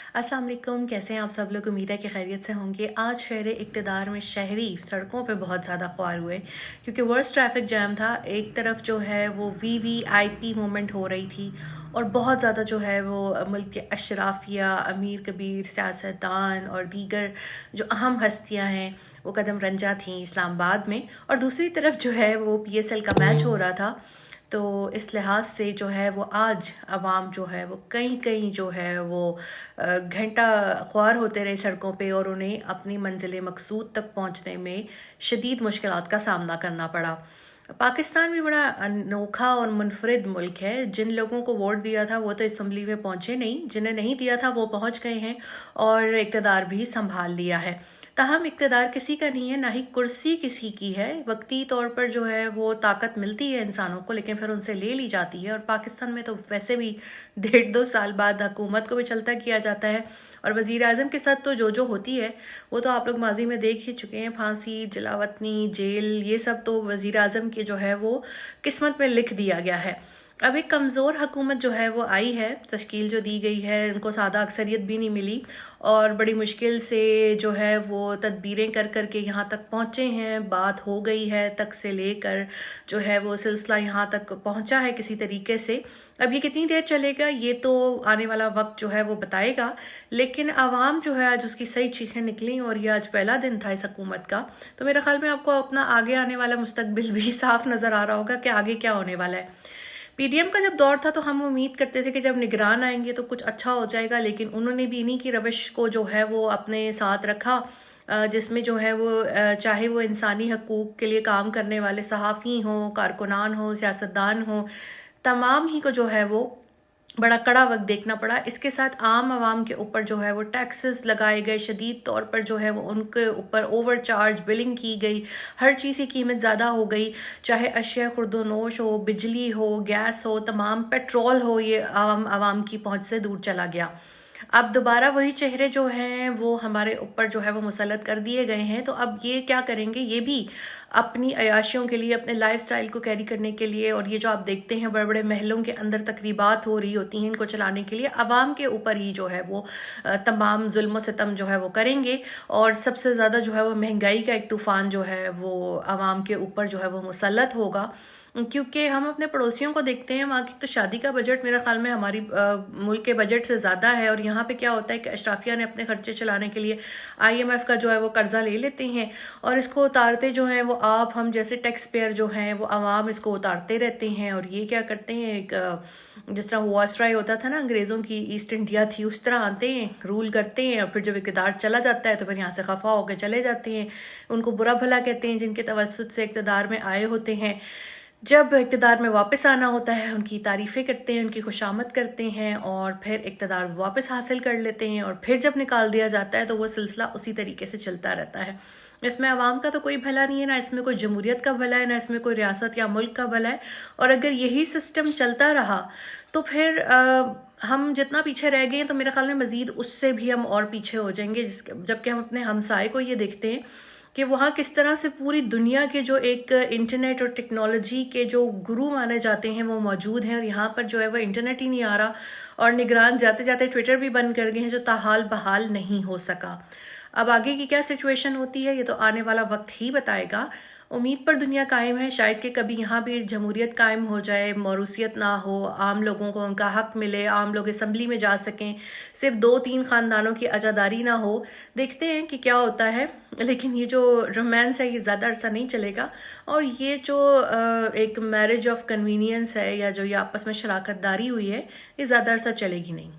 अस्सलाम वालेकुम, कैसे हैं आप सब लोग। उम्मीद है कि खैरियत से होंगे। आज शहर इक़्तिदार में शहरी सड़कों पे बहुत ज़्यादा ख्वार हुए क्योंकि वर्स्ट ट्रैफिक जैम था। एक तरफ जो है वो वीवीआईपी मूवमेंट हो रही थी और बहुत ज़्यादा जो है वो मुल्क के अशराफिया, अमीर कबीर, सियासतदान और दीगर जो अहम हस्तियाँ हैं वो कदम रंजा थीं इस्लामाबाद में। और दूसरी तरफ जो है वो पीएसएल का मैच हो रहा था, तो इस लिहाज से जो है वो आज अवाम जो है वो कहीं कहीं जो है वो घंटा ख्वार होते रहे सड़कों पे और उन्हें अपनी मंजिल मकसूद तक पहुंचने में शदीद मुश्किलात का सामना करना पड़ा। पाकिस्तान भी बड़ा अनोखा और मुनफरिद मुल्क है। जिन लोगों को वोट दिया था वो तो असम्बली में पहुंचे नहीं, जिन्हें नहीं दिया था वो पहुंच गए हैं और इक़्तिदार भी संभाल लिया है। ताहम इक़्तिदार किसी का नहीं है, ना ही कुर्सी किसी की है। वक्ती तौर पर जो है वो ताकत मिलती है इंसानों को, लेकिन फिर उनसे ले ली जाती है। और पाकिस्तान में तो वैसे भी 1.5-2 साल बाद हुकूमत को भी चलता किया जाता है। और वज़ीर आज़म के साथ तो जो होती है वो तो आप लोग माजी में देख ही चुके हैं। फांसी, जलावतनी, जेल, ये सब तो वज़ीर आज़म के जो है वो किस्मत में लिख दिया गया है। अब एक कमज़ोर हुकूमत जो है वो आई है, तश्कील जो दी गई है, उनको सादा अक्सरियत भी नहीं मिली और बड़ी मुश्किल से जो है वो तदबीरें कर कर के यहाँ तक पहुँचे हैं। बात हो गई है तक से लेकर जो है वो सिलसिला यहाँ तक पहुँचा है किसी तरीके से। अब ये कितनी देर चलेगा ये तो आने वाला वक्त जो है वो बताएगा, लेकिन आवाम जो है आज उसकी सही चीखें निकली और ये आज पहला दिन था इस हुकूमत का। तो मेरे ख्याल में आपको अपना आगे आने वाला मुस्तकबिल भी साफ नज़र आ रहा होगा कि आगे क्या होने वाला है। पीडीएम का जब दौर था तो हम उम्मीद करते थे कि जब निगरान आएंगे तो कुछ अच्छा हो जाएगा, लेकिन उन्होंने भी इन्हीं की रविश को जो है वो अपने साथ रखा, जिसमें जो है वो चाहे वो इंसानी हकूक़ के लिए काम करने वाले सहाफ़ी हों, कारकुनान हों, सियासतदान हों, तमाम ही को जो है वो बड़ा कड़ा वक्त देखना पड़ा। इसके साथ आम आवाम के ऊपर जो है वो टैक्सेस लगाए गए, शदीद तौर पर जो है वो उनके ऊपर ओवर चार्ज बिलिंग की गई। हर चीज़ की कीमत ज़्यादा हो गई, चाहे अशिया खुर्दोनोश हो, बिजली हो, गैस हो, तमाम पेट्रोल हो, ये आम आवाम की पहुंच से दूर चला गया। अब दोबारा वही चेहरे जो हैं वो हमारे ऊपर जो है वो मुसल्लत कर दिए गए हैं। तो अब ये क्या करेंगे, ये भी अपनी अयाशियों के लिए, अपने लाइफस्टाइल को कैरी करने के लिए, और ये जो आप देखते हैं बड़े बड़े महलों के अंदर तकरीबात हो रही होती हैं, इनको चलाने के लिए अवाम के ऊपर ही जो है वो तमाम जुल्म सितम जो है वो करेंगे। और सबसे ज़्यादा जो है वो महंगाई का एक तूफ़ान जो है वो अवाम के ऊपर जो है वो मुसल्लत होगा। क्योंकि हम अपने पड़ोसियों को देखते हैं, वहाँ की तो शादी का बजट मेरे ख्याल में हमारी मुल्क के बजट से ज़्यादा है। और यहाँ पे क्या होता है कि अशराफिया ने अपने खर्चे चलाने के लिए आईएमएफ का जो है वो कर्जा ले लेते हैं और इसको उतारते जो हैं वो आप हम जैसे टैक्स पेयर जो हैं वो आवाम इसको उतारते रहते हैं। और ये क्या करते हैं, एक जिस तरह वायसराय होता था ना, अंग्रेज़ों की ईस्ट इंडिया थी, उस तरह आते हैं, रूल करते हैं और फिर जब इक़्तिदार चला जाता है तो फिर यहाँ से खफा होकर चले जाते हैं। उनको बुरा भला कहते हैं जिनके तवस्सुत से इक़्तिदार में आए होते हैं। जब इक़्तिदार में वापस आना होता है उनकी तारीफ़ें करते हैं, उनकी खुशामद करते हैं और फिर इक़्तिदार वापस हासिल कर लेते हैं। और फिर जब निकाल दिया जाता है तो वो सिलसिला उसी तरीके से चलता रहता है। इसमें आवाम का तो कोई भला नहीं है, ना इसमें कोई जमहूरियत का भला है, ना इसमें कोई रियासत या मुल्क का भला है। और अगर यही सिस्टम चलता रहा तो फिर हम जितना पीछे रह गए हैं तो मेरे ख्याल में मज़ीद उससे भी हम और पीछे हो जाएंगे। जबकि हम अपने हमसाए को ये देखते हैं कि वहाँ किस तरह से पूरी दुनिया के जो एक इंटरनेट और टेक्नोलॉजी के जो गुरु माने जाते हैं वो मौजूद हैं, और यहाँ पर जो है वो इंटरनेट ही नहीं आ रहा और निगरान जाते जाते ट्विटर भी बंद कर गए हैं, जो ताहाल बहाल नहीं हो सका। अब आगे की क्या सिचुएशन होती है ये तो आने वाला वक्त ही बताएगा। उम्मीद पर दुनिया कायम है, शायद कि कभी यहाँ भी जमहूरियत कायम हो जाए, मौरूसियत ना हो, आम लोगों को उनका हक मिले, आम लोग असम्बली में जा सकें, सिर्फ 2-3 ख़ानदानों की आज़ादारी ना हो। देखते हैं कि क्या होता है, लेकिन ये जो रोमांस है ये ज़्यादा अरसा नहीं चलेगा। और ये जो एक मैरिज ऑफ कन्वीनियंस है या जो ये आपस में शराकत दारी हुई है ये ज़्यादा अरसा चलेगी नहीं।